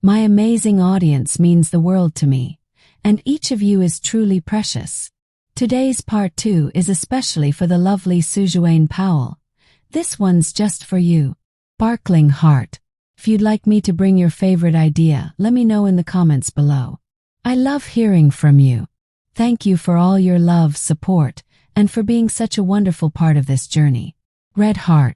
My amazing audience means the world to me, and each of you is truly precious. Today's part 2 is especially for the lovely Sujuane Powell. This one's just for you. Sparkling heart. If you'd like me to bring your favorite idea, let me know in the comments below. I love hearing from you. Thank you for all your love, support, and for being such a wonderful part of this journey. Red heart.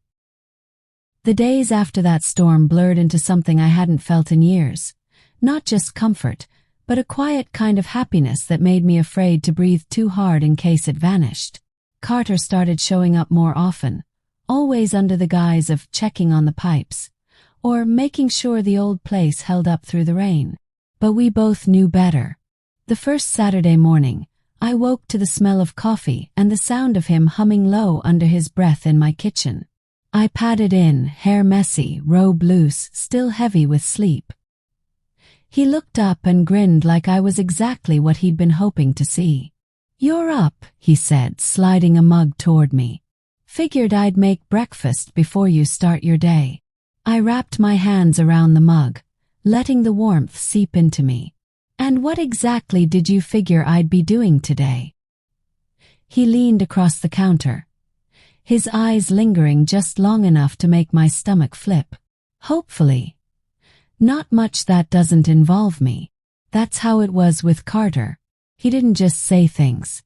The days after that storm blurred into something I hadn't felt in years. Not just comfort, but a quiet kind of happiness that made me afraid to breathe too hard in case it vanished. Carter started showing up more often, always under the guise of checking on the pipes, or making sure the old place held up through the rain. But we both knew better. The first Saturday morning, I woke to the smell of coffee and the sound of him humming low under his breath in my kitchen. I padded in, hair messy, robe loose, still heavy with sleep. He looked up and grinned like I was exactly what he'd been hoping to see. "You're up," he said, sliding a mug toward me. "Figured I'd make breakfast before you start your day." I wrapped my hands around the mug, letting the warmth seep into me. "And what exactly did you figure I'd be doing today?" He leaned across the counter, his eyes lingering just long enough to make my stomach flip. "Hopefully. Not much that doesn't involve me." That's how it was with Carter. He didn't just say things.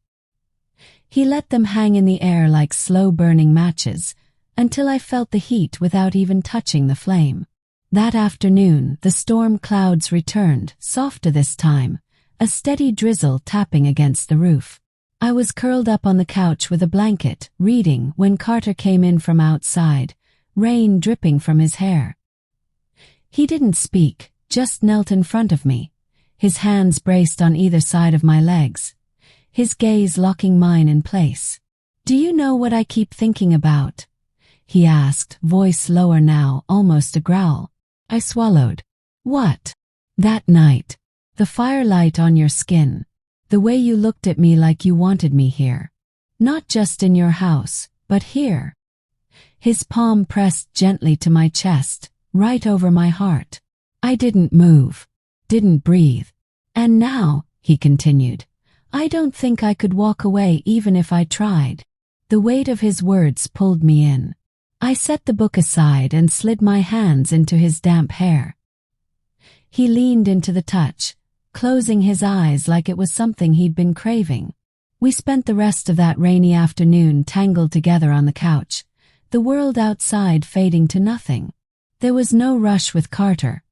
He let them hang in the air like slow-burning matches, until I felt the heat without even touching the flame. That afternoon, the storm clouds returned, softer this time, a steady drizzle tapping against the roof. I was curled up on the couch with a blanket, reading, when Carter came in from outside, rain dripping from his hair. He didn't speak, just knelt in front of me, his hands braced on either side of my legs, his gaze locking mine in place. "Do you know what I keep thinking about?" he asked, voice lower now, almost a growl. I swallowed. "What?" "That night. The firelight on your skin. The way you looked at me like you wanted me here. Not just in your house, but here." His palm pressed gently to my chest, right over my heart. I didn't move, didn't breathe. "And now," he continued, "I don't think I could walk away even if I tried." The weight of his words pulled me in. I set the book aside and slid my hands into his damp hair. He leaned into the touch, closing his eyes like it was something he'd been craving. We spent the rest of that rainy afternoon tangled together on the couch, the world outside fading to nothing. There was no rush with Carter.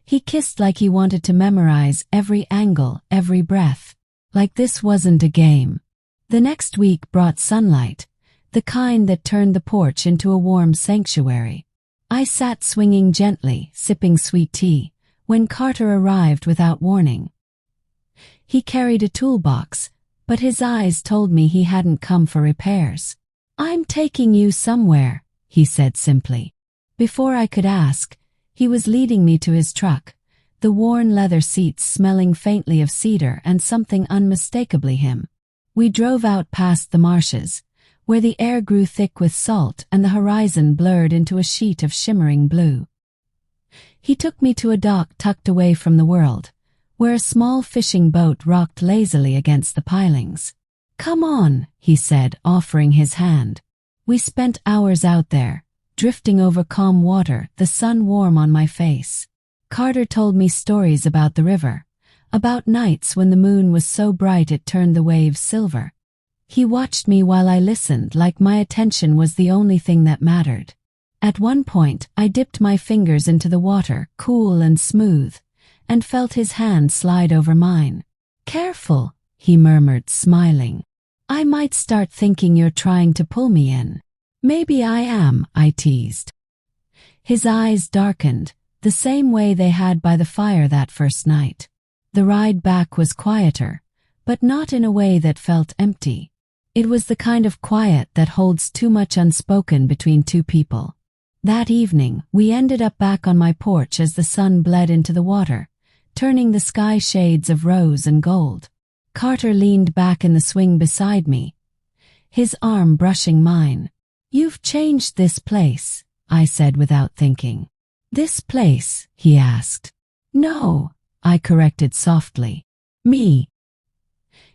He kissed like he wanted to memorize every angle, every breath. Like this wasn't a game. The next week brought sunlight, the kind that turned the porch into a warm sanctuary. I sat swinging gently, sipping sweet tea, when Carter arrived without warning. He carried a toolbox, but his eyes told me he hadn't come for repairs. "I'm taking you somewhere," he said simply. Before I could ask, he was leading me to his truck, the worn leather seats smelling faintly of cedar and something unmistakably him. We drove out past the marshes, where the air grew thick with salt and the horizon blurred into a sheet of shimmering blue. He took me to a dock tucked away from the world, where a small fishing boat rocked lazily against the pilings. "Come on," he said, offering his hand. We spent hours out there, drifting over calm water, the sun warm on my face. Carter told me stories about the river, about nights when the moon was so bright it turned the waves silver. He watched me while I listened like my attention was the only thing that mattered. At one point, I dipped my fingers into the water, cool and smooth, and felt his hand slide over mine. "Careful," he murmured, smiling. "I might start thinking you're trying to pull me in." "Maybe I am," I teased. His eyes darkened, the same way they had by the fire that first night. The ride back was quieter, but not in a way that felt empty. It was the kind of quiet that holds too much unspoken between two people. That evening, we ended up back on my porch as the sun bled into the water, turning the sky shades of rose and gold. Carter leaned back in the swing beside me, his arm brushing mine. "You've changed this place," I said without thinking. "This place?" he asked. No, I corrected softly. Me.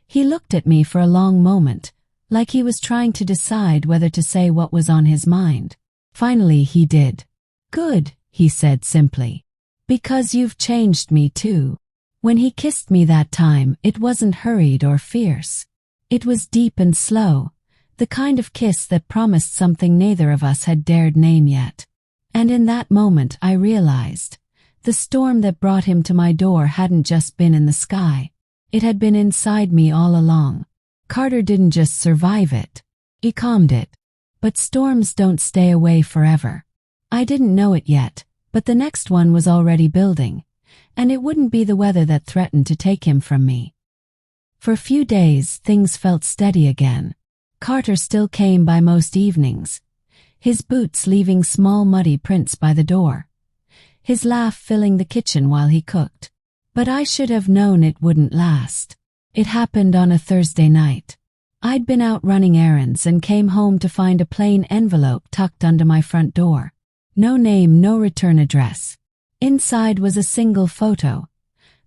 He looked at me for a long moment, like he was trying to decide whether to say what was on his mind. Finally he did. Good, he said simply. Because you've changed me too. When he kissed me that time, it wasn't hurried or fierce. It was deep and slow, the kind of kiss that promised something neither of us had dared name yet. And in that moment I realized, the storm that brought him to my door hadn't just been in the sky. It had been inside me all along. Carter didn't just survive it. He calmed it. But storms don't stay away forever. I didn't know it yet, but the next one was already building, and it wouldn't be the weather that threatened to take him from me. For a few days, things felt steady again. Carter still came by most evenings, his boots leaving small muddy prints by the door, his laugh filling the kitchen while he cooked. But I should have known it wouldn't last. It happened on a Thursday night. I'd been out running errands and came home to find a plain envelope tucked under my front door. No name, no return address. Inside was a single photo.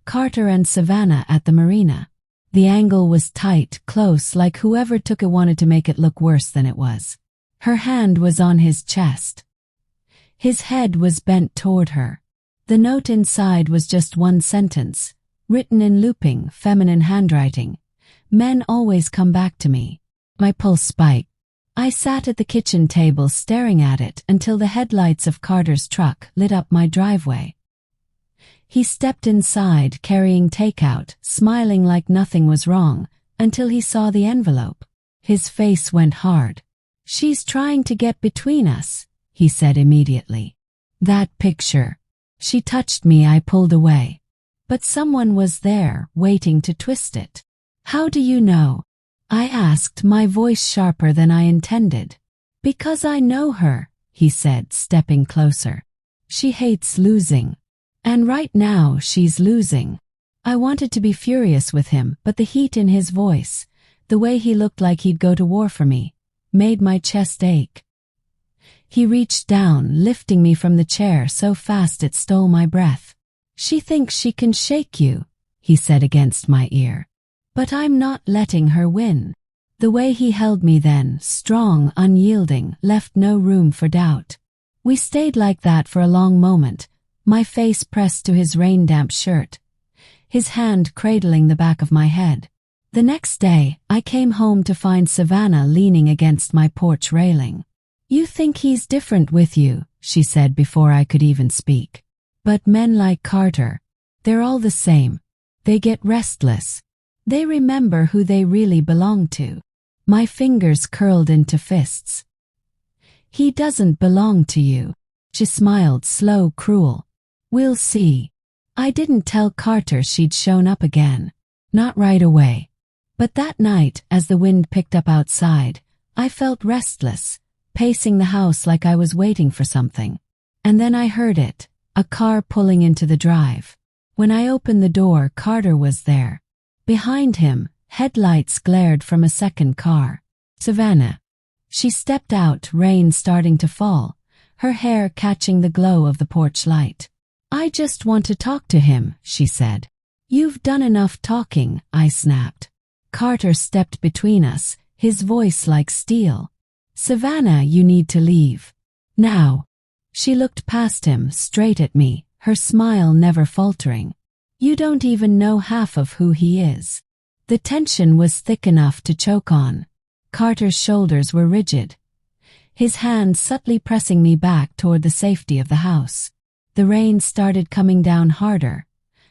Carter and Savannah at the marina. The angle was tight, close, like whoever took it wanted to make it look worse than it was. Her hand was on his chest. His head was bent toward her. The note inside was just one sentence, written in looping, feminine handwriting. Men always come back to me. My pulse spiked. I sat at the kitchen table staring at it until the headlights of Carter's truck lit up my driveway. He stepped inside carrying takeout, smiling like nothing was wrong, until he saw the envelope. His face went hard. "She's trying to get between us," he said immediately. "That picture." She touched me, I pulled away. But someone was there, waiting to twist it. "How do you know?" I asked, my voice sharper than I intended. "Because I know her," he said, stepping closer. "She hates losing. And right now she's losing." I wanted to be furious with him, but the heat in his voice, the way he looked like he'd go to war for me, made my chest ache. He reached down, lifting me from the chair so fast it stole my breath. "She thinks she can shake you," he said against my ear. "But I'm not letting her win." The way he held me then, strong, unyielding, left no room for doubt. We stayed like that for a long moment, my face pressed to his rain-damp shirt, his hand cradling the back of my head. The next day, I came home to find Savannah leaning against my porch railing. "You think he's different with you," she said before I could even speak. "But men like Carter, they're all the same. They get restless. They remember who they really belong to." My fingers curled into fists. "He doesn't belong to you." She smiled, slow, cruel. "We'll see." I didn't tell Carter she'd shown up again. Not right away. But that night, as the wind picked up outside, I felt restless, pacing the house like I was waiting for something. And then I heard it, a car pulling into the drive. When I opened the door, Carter was there. Behind him, headlights glared from a second car. Savannah. She stepped out, rain starting to fall, her hair catching the glow of the porch light. "I just want to talk to him," she said. "You've done enough talking," I snapped. Carter stepped between us, his voice like steel. "Savannah, you need to leave. Now." She looked past him, straight at me, her smile never faltering. "You don't even know half of who he is." The tension was thick enough to choke on. Carter's shoulders were rigid, his hand subtly pressing me back toward the safety of the house. The rain started coming down harder,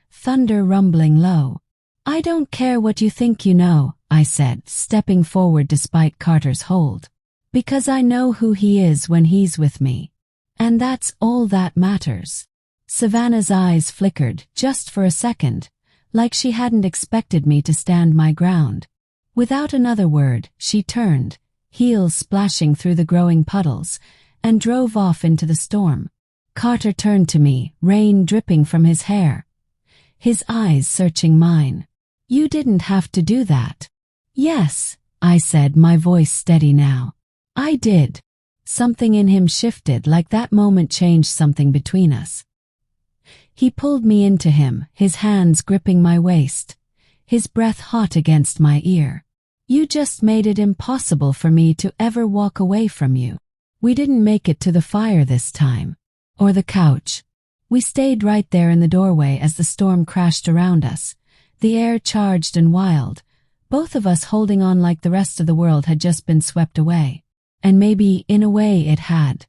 thunder rumbling low. "I don't care what you think you know," I said, stepping forward despite Carter's hold. "Because I know who he is when he's with me. And that's all that matters." Savannah's eyes flickered, just for a second, like she hadn't expected me to stand my ground. Without another word, she turned, heels splashing through the growing puddles, and drove off into the storm. Carter turned to me, rain dripping from his hair, his eyes searching mine. "You didn't have to do that." "Yes," I said, my voice steady now. "I did." Something in him shifted, like that moment changed something between us. He pulled me into him, his hands gripping my waist, his breath hot against my ear. You just made it impossible for me to ever walk away from you. We didn't make it to the fire this time. Or the couch. We stayed right there in the doorway as the storm crashed around us, the air charged and wild, both of us holding on like the rest of the world had just been swept away. And maybe, in a way, it had.